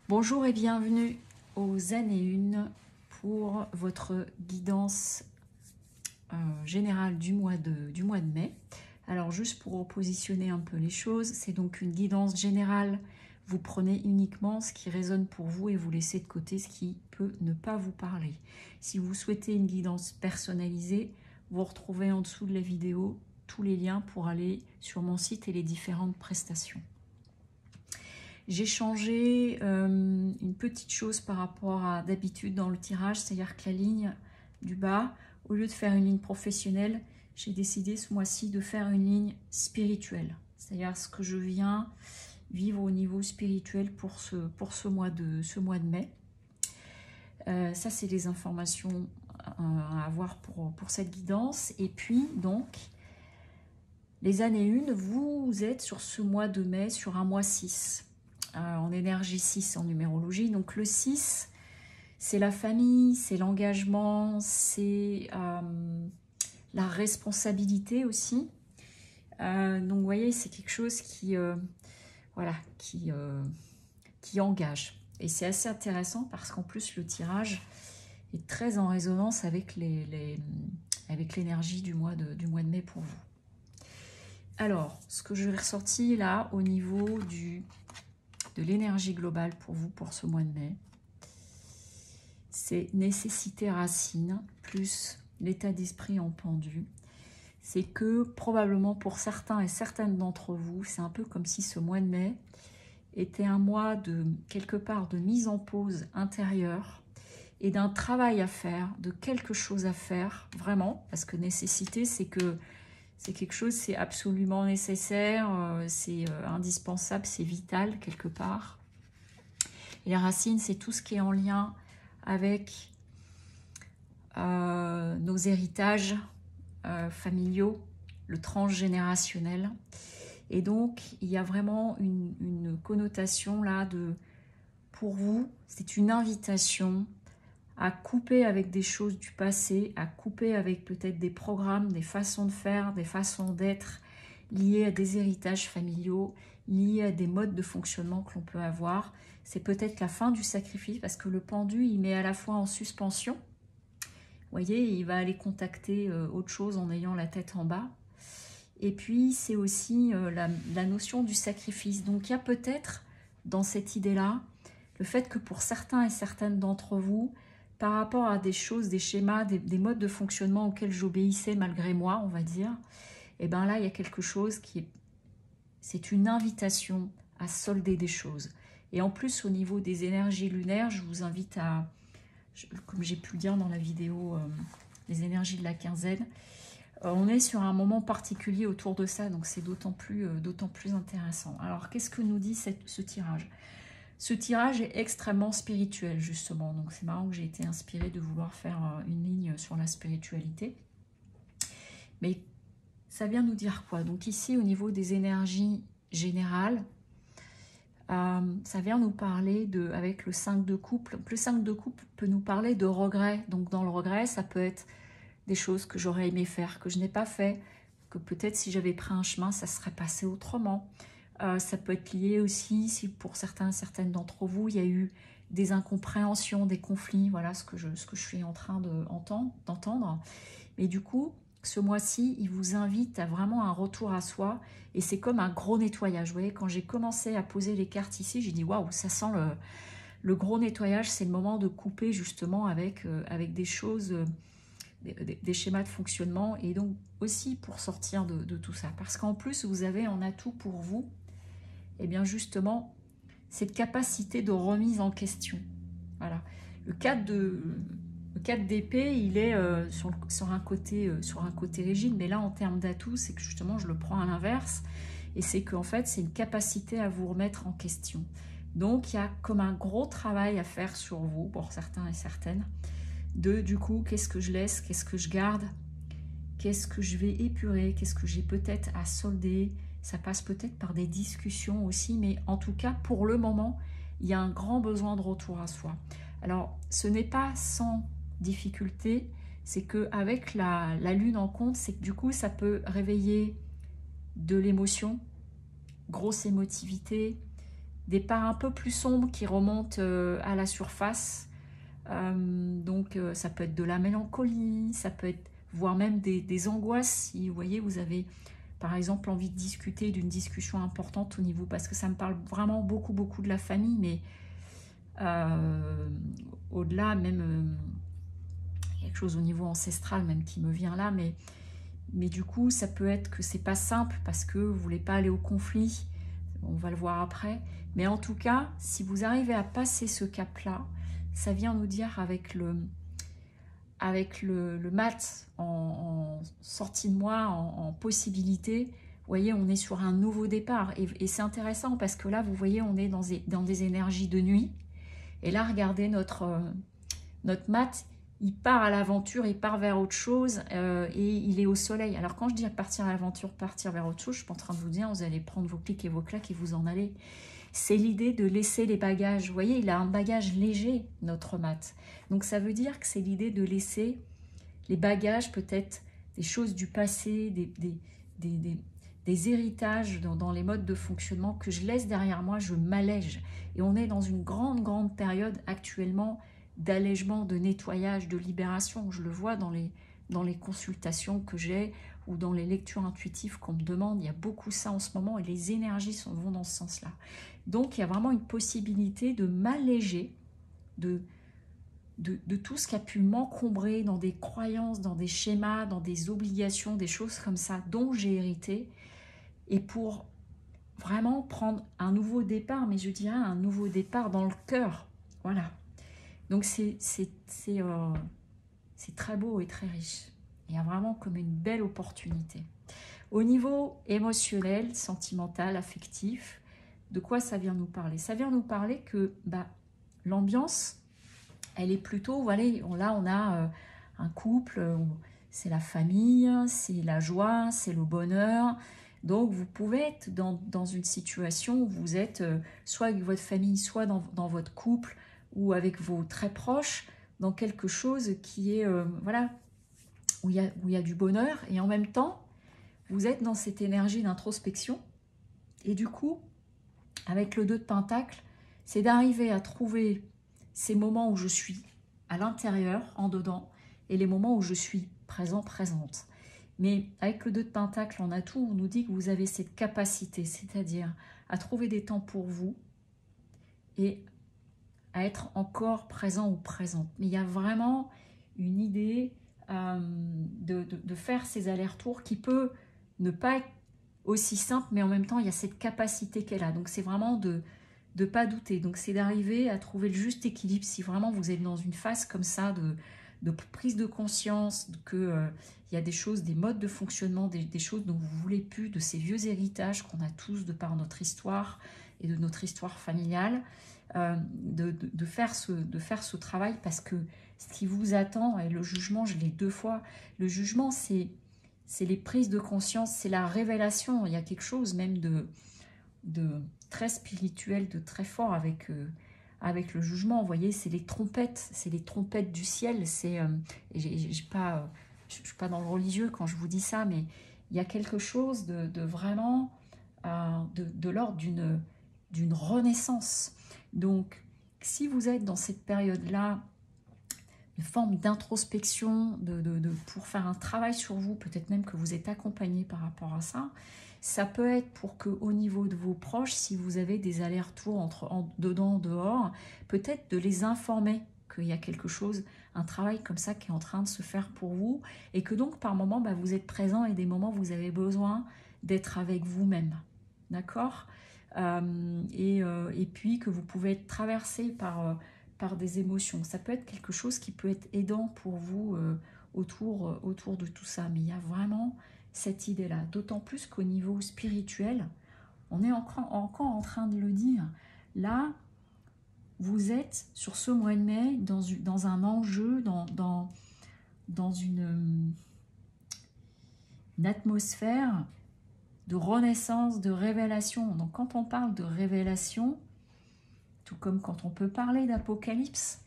Bonjour et bienvenue aux années 1 pour votre guidance générale du mois de mai. Alors juste pour repositionner un peu les choses, c'est donc une guidance générale. Vous prenez uniquement ce qui résonne pour vous et vous laissez de côté ce qui peut ne pas vous parler. Si vous souhaitez une guidance personnalisée, vous retrouvez en dessous de la vidéo tous les liens pour aller sur mon site et les différentes prestations. J'ai changé une petite chose par rapport à d'habitude dans le tirage, c'est-à-dire que la ligne du bas, au lieu de faire une ligne professionnelle, j'ai décidé ce mois-ci de faire une ligne spirituelle. C'est-à-dire ce que je viens vivre au niveau spirituel pour ce mois de mai. Ça, c'est les informations à avoir pour cette guidance. Et puis, donc, les années 1, vous êtes sur ce mois de mai, sur un mois 6. En énergie 6 en numérologie. Donc le 6, c'est la famille, c'est l'engagement, c'est la responsabilité aussi. Donc vous voyez, c'est quelque chose qui engage. Et c'est assez intéressant parce qu'en plus le tirage est très en résonance avec l'énergie du mois de mai pour vous. Alors, ce que j'ai ressorti là au niveau de l'énergie globale pour vous pour ce mois de mai, c'est nécessité racine plus l'état d'esprit en pendu. C'est que probablement pour certains et certaines d'entre vous, c'est un peu comme si ce mois de mai était un mois de quelque part de mise en pause intérieure et d'un travail à faire, de quelque chose à faire vraiment, parce que nécessité, c'est que c'est quelque chose, c'est absolument nécessaire, c'est indispensable, c'est vital quelque part. Et la racine, c'est tout ce qui est en lien avec nos héritages familiaux, le transgénérationnel. Et donc, il y a vraiment une connotation là pour vous, c'est une invitation à couper avec des choses du passé, à couper avec peut-être des programmes, des façons de faire, des façons d'être liées à des héritages familiaux, liées à des modes de fonctionnement que l'on peut avoir. C'est peut-être la fin du sacrifice parce que le pendu, il met à la fois en suspension. Vous voyez, il va aller contacter autre chose en ayant la tête en bas. Et puis, c'est aussi la notion du sacrifice. Donc, il y a peut-être dans cette idée-là le fait que pour certains et certaines d'entre vous, par rapport à des choses, des schémas, des modes de fonctionnement auxquels j'obéissais malgré moi, on va dire, et bien là, il y a quelque chose qui est... C'est une invitation à solder des choses. Et en plus, au niveau des énergies lunaires, je vous invite à, comme j'ai pu le dire dans la vidéo, les énergies de la quinzaine, on est sur un moment particulier autour de ça, donc c'est d'autant plus intéressant. Alors, qu'est-ce que nous dit ce tirage ? Ce tirage est extrêmement spirituel, justement. Donc, c'est marrant que j'ai été inspirée de vouloir faire une ligne sur la spiritualité. Mais ça vient nous dire quoi? Donc, ici, au niveau des énergies générales, ça vient nous parler avec le 5 de coupe. Donc, le 5 de coupe peut nous parler de regret. Donc, dans le regret, ça peut être des choses que j'aurais aimé faire, que je n'ai pas fait, que peut-être si j'avais pris un chemin, ça serait passé autrement. Ça peut être lié aussi, si pour certains, certaines d'entre vous, il y a eu des incompréhensions, des conflits, voilà ce que je suis en train d'entendre. Mais du coup, ce mois-ci, il vous invite à vraiment un retour à soi, et c'est comme un gros nettoyage. Vous voyez, quand j'ai commencé à poser les cartes ici, j'ai dit waouh, ça sent le gros nettoyage, c'est le moment de couper justement avec des choses, des schémas de fonctionnement, et donc aussi pour sortir de tout ça. Parce qu'en plus, vous avez en atout pour vous, et bien justement, cette capacité de remise en question. Voilà. Le 4 d'épée, il est sur un côté rigide, mais là, en termes d'atout, c'est que justement, je le prends à l'inverse, et c'est qu'en fait, c'est une capacité à vous remettre en question. Donc, il y a comme un gros travail à faire sur vous, pour certains et certaines, du coup, qu'est-ce que je laisse, qu'est-ce que je garde, qu'est-ce que je vais épurer, qu'est-ce que j'ai peut-être à solder. Ça passe peut-être par des discussions aussi, mais en tout cas, pour le moment, il y a un grand besoin de retour à soi. Alors, ce n'est pas sans difficulté, c'est qu'avec la lune en compte, c'est que du coup, ça peut réveiller de l'émotion, grosse émotivité, parts un peu plus sombres qui remontent à la surface. Donc ça peut être de la mélancolie, ça peut être voire même des angoisses. Si vous voyez, vous avez par exemple envie de discuter d'une discussion importante au niveau, parce que ça me parle vraiment beaucoup de la famille, mais au-delà même quelque chose au niveau ancestral même qui me vient là, mais du coup ça peut être que c'est pas simple parce que vous voulez pas aller au conflit, on va le voir après, mais en tout cas si vous arrivez à passer ce cap là, ça vient nous dire avec le mat en sortie de moi, en possibilité, vous voyez, on est sur un nouveau départ. Et c'est intéressant parce que là, vous voyez, on est dans des énergies de nuit. Et là, regardez notre mat, il part à l'aventure, il part vers autre chose et il est au soleil. Alors quand je dis partir à l'aventure, partir vers autre chose, je ne suis pas en train de vous dire, vous allez prendre vos clics et vos claques et vous en allez. C'est l'idée de laisser les bagages. Vous voyez, il a un bagage léger, notre mat. Donc ça veut dire que c'est l'idée de laisser les bagages, peut-être des choses du passé, des héritages dans les modes de fonctionnement que je laisse derrière moi, je m'allège. Et on est dans une grande période actuellement d'allègement, de nettoyage, de libération. Je le vois dans les consultations que j'ai ou dans les lectures intuitives qu'on me demande. Il y a beaucoup ça en ce moment et les énergies vont dans ce sens-là. Donc il y a vraiment une possibilité de m'alléger de tout ce qui a pu m'encombrer dans des croyances, dans des schémas, dans des obligations, des choses comme ça dont j'ai hérité, et pour vraiment prendre un nouveau départ, mais je dirais un nouveau départ dans le cœur. Voilà. Donc c'est très beau et très riche. Il y a vraiment comme une belle opportunité. Au niveau émotionnel, sentimental, affectif, de quoi ça vient nous parler? Ça vient nous parler que l'ambiance, elle est plutôt, voilà, là on a un couple, c'est la famille, c'est la joie, c'est le bonheur. Donc vous pouvez être dans une situation où vous êtes soit avec votre famille, soit dans votre couple ou avec vos très proches, dans quelque chose qui est, voilà, où il y a du bonheur, et en même temps, vous êtes dans cette énergie d'introspection. Et du coup, avec le 2 de Pentacle, c'est d'arriver à trouver ces moments où je suis à l'intérieur, en dedans, et les moments où je suis présent, présente. Mais avec le 2 de Pentacle en atout, on nous dit que vous avez cette capacité, c'est-à-dire à trouver des temps pour vous et à être encore présent ou présente. Mais il y a vraiment une idée de faire ces allers-retours qui peut ne pas être aussi simple, mais en même temps, il y a cette capacité qu'elle a. Donc, c'est vraiment de ne pas douter. Donc, c'est d'arriver à trouver le juste équilibre si vraiment vous êtes dans une phase comme ça de prise de conscience, que il y a des choses, des modes de fonctionnement, des choses dont vous ne voulez plus, de ces vieux héritages qu'on a tous de par notre histoire et de notre histoire familiale, de faire ce travail, parce que ce qui vous attend, et le jugement, je l'ai 2 fois, le jugement, c'est les prises de conscience, c'est la révélation. Il y a quelque chose même de très spirituel, de très fort avec le jugement. Vous voyez, c'est les trompettes du ciel. Je ne suis pas dans le religieux quand je vous dis ça, mais il y a quelque chose de vraiment de l'ordre d'une renaissance. Donc, si vous êtes dans cette période-là, une forme d'introspection, pour faire un travail sur vous, peut-être même que vous êtes accompagné par rapport à ça. Ça peut être pour que, au niveau de vos proches, si vous avez des allers-retours dedans, dehors, peut-être de les informer qu'il y a quelque chose, un travail comme ça qui est en train de se faire pour vous, et que donc par moment, vous êtes présent, et des moments vous avez besoin d'être avec vous-même. D'accord ? Et puis que vous pouvez être traversé par des émotions. Ça peut être quelque chose qui peut être aidant pour vous autour de tout ça. Mais il y a vraiment cette idée-là. D'autant plus qu'au niveau spirituel, on est encore en train de le dire. Là, vous êtes sur ce mois de mai dans un enjeu, dans une atmosphère de renaissance, de révélation. Donc quand on parle de révélation, tout comme quand on peut parler d'apocalypse,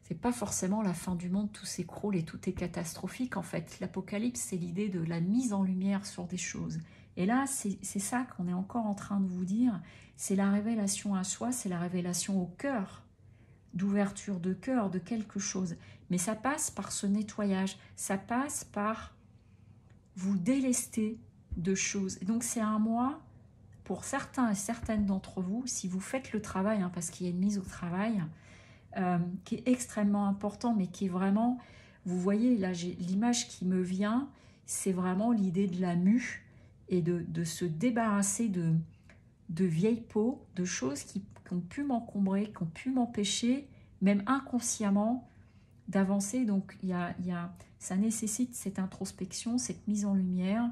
c'est pas forcément la fin du monde, tout s'écroule et tout est catastrophique en fait. L'apocalypse, c'est l'idée de la mise en lumière sur des choses. Et là, c'est ça qu'on est encore en train de vous dire, c'est la révélation à soi, c'est la révélation au cœur, d'ouverture de cœur, de quelque chose. Mais ça passe par ce nettoyage, ça passe par vous délester de choses. Et donc c'est un mois, pour certains et certaines d'entre vous, si vous faites le travail, hein, parce qu'il y a une mise au travail, qui est extrêmement important, mais qui est vraiment, vous voyez, là j'ai l'image qui me vient, c'est vraiment l'idée de la mue, et de se débarrasser de vieilles peaux, de choses qui ont pu m'encombrer, qui ont pu m'empêcher, même inconsciemment, d'avancer. Donc ça nécessite cette introspection, cette mise en lumière,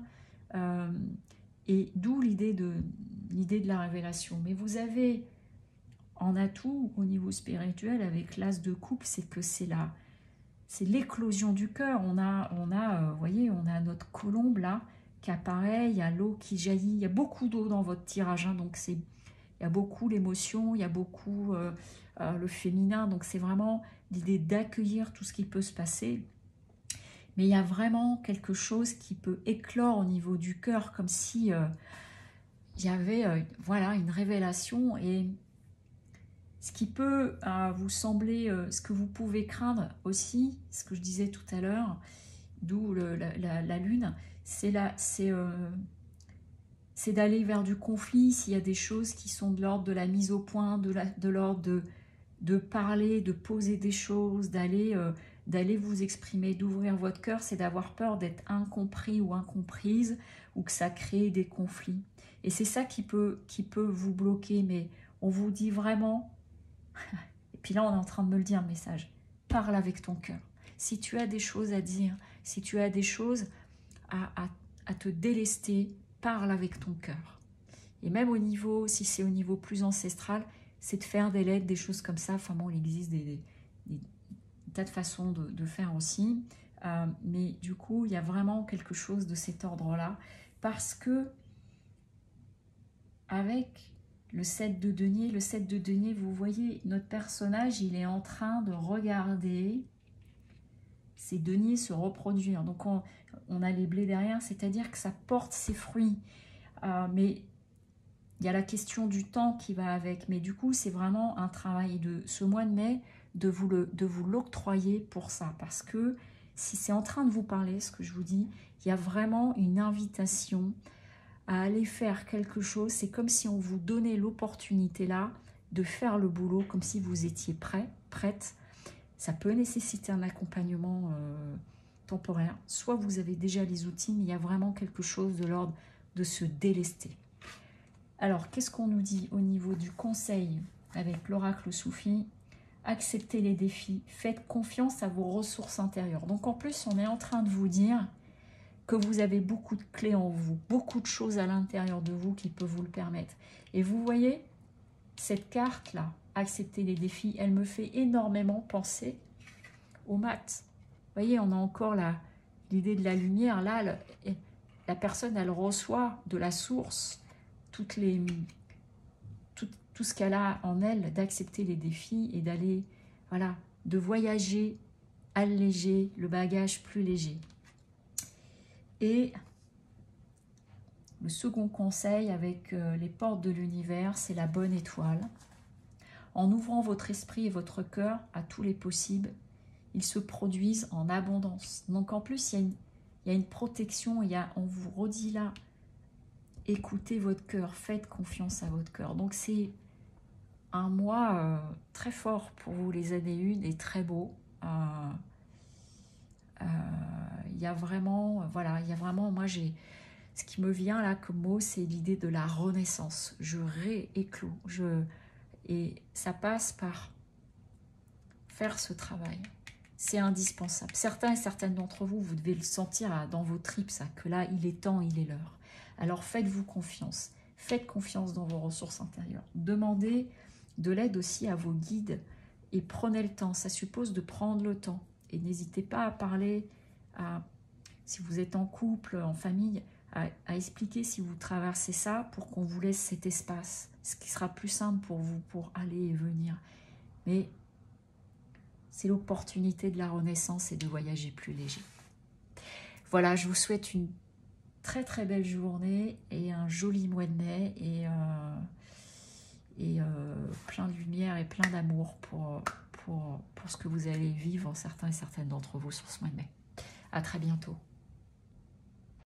et d'où l'idée de la révélation. Mais vous avez en atout au niveau spirituel avec l'as de coupe, c'est que c'est l'éclosion du cœur. On a vous voyez, on a notre colombe là qui apparaît, il y a l'eau qui jaillit, il y a beaucoup d'eau dans votre tirage, hein, donc il y a beaucoup l'émotion, il y a beaucoup le féminin, donc c'est vraiment l'idée d'accueillir tout ce qui peut se passer. Mais il y a vraiment quelque chose qui peut éclore au niveau du cœur, comme si il y avait voilà, une révélation. Et ce qui peut vous sembler, ce que vous pouvez craindre aussi, ce que je disais tout à l'heure, d'où la lune, c'est d'aller vers du conflit, s'il y a des choses qui sont de l'ordre de la mise au point, de l'ordre de parler, de poser des choses, d'aller vous exprimer, d'ouvrir votre cœur, c'est d'avoir peur d'être incompris ou incomprise, ou que ça crée des conflits. Et c'est ça qui peut vous bloquer, mais on vous dit vraiment, et puis là on est en train de me le dire, le message, parle avec ton cœur. Si tu as des choses à dire, si tu as des choses à te délester, parle avec ton cœur. Et même au niveau, si c'est au niveau plus ancestral, c'est de faire des lettres, des choses comme ça. Enfin bon, il existe des tas de façons de faire aussi. Mais du coup, il y a vraiment quelque chose de cet ordre-là. Parce que avec le 7 de denier, vous voyez, notre personnage, il est en train de regarder ces deniers se reproduire. Donc on a les blés derrière, c'est-à-dire que ça porte ses fruits. Mais il y a la question du temps qui va avec. Mais du coup, c'est vraiment un travail de ce mois de mai, de vous l'octroyer pour ça. Parce que si c'est en train de vous parler, ce que je vous dis, il y a vraiment une invitation à aller faire quelque chose. C'est comme si on vous donnait l'opportunité là de faire le boulot, comme si vous étiez prête. Ça peut nécessiter un accompagnement temporaire. Soit vous avez déjà les outils, mais il y a vraiment quelque chose de l'ordre de se délester. Alors, qu'est-ce qu'on nous dit au niveau du conseil avec l'oracle Soufi? Acceptez les défis, faites confiance à vos ressources intérieures. Donc en plus, on est en train de vous dire que vous avez beaucoup de clés en vous, beaucoup de choses à l'intérieur de vous qui peuvent vous le permettre. Et vous voyez, cette carte-là, accepter les défis, elle me fait énormément penser aux maths. Vous voyez, on a encore l'idée de la lumière. Là, la personne, elle reçoit de la source tout ce qu'elle a en elle, d'accepter les défis et d'aller, voilà, de voyager, alléger le bagage plus léger. Et le second conseil avec les portes de l'univers, c'est la bonne étoile. En ouvrant votre esprit et votre cœur à tous les possibles, ils se produisent en abondance. Donc en plus, il y a une protection, on vous redit là, écoutez votre cœur, faites confiance à votre cœur. Donc c'est un mois très fort pour vous, les années 1, et très beau. Il y a vraiment, voilà, il y a vraiment, moi j'ai, ce qui me vient là comme mot, c'est l'idée de la renaissance. Je rééclose, et ça passe par faire ce travail. C'est indispensable. Certains et certaines d'entre vous, vous devez le sentir dans vos tripes, ça, que là, il est temps, il est l'heure. Alors faites-vous confiance. Faites confiance dans vos ressources intérieures. Demandez de l'aide aussi à vos guides et prenez le temps. Ça suppose de prendre le temps. Et n'hésitez pas à parler, si vous êtes en couple, en famille, à expliquer si vous traversez ça pour qu'on vous laisse cet espace. Ce qui sera plus simple pour vous pour aller et venir. Mais c'est l'opportunité de la renaissance et de voyager plus léger. Voilà, je vous souhaite une très très belle journée et un joli mois de mai et plein de lumière et plein d'amour pour ce que vous allez vivre, certains et certaines d'entre vous sur ce mois de mai. À très bientôt.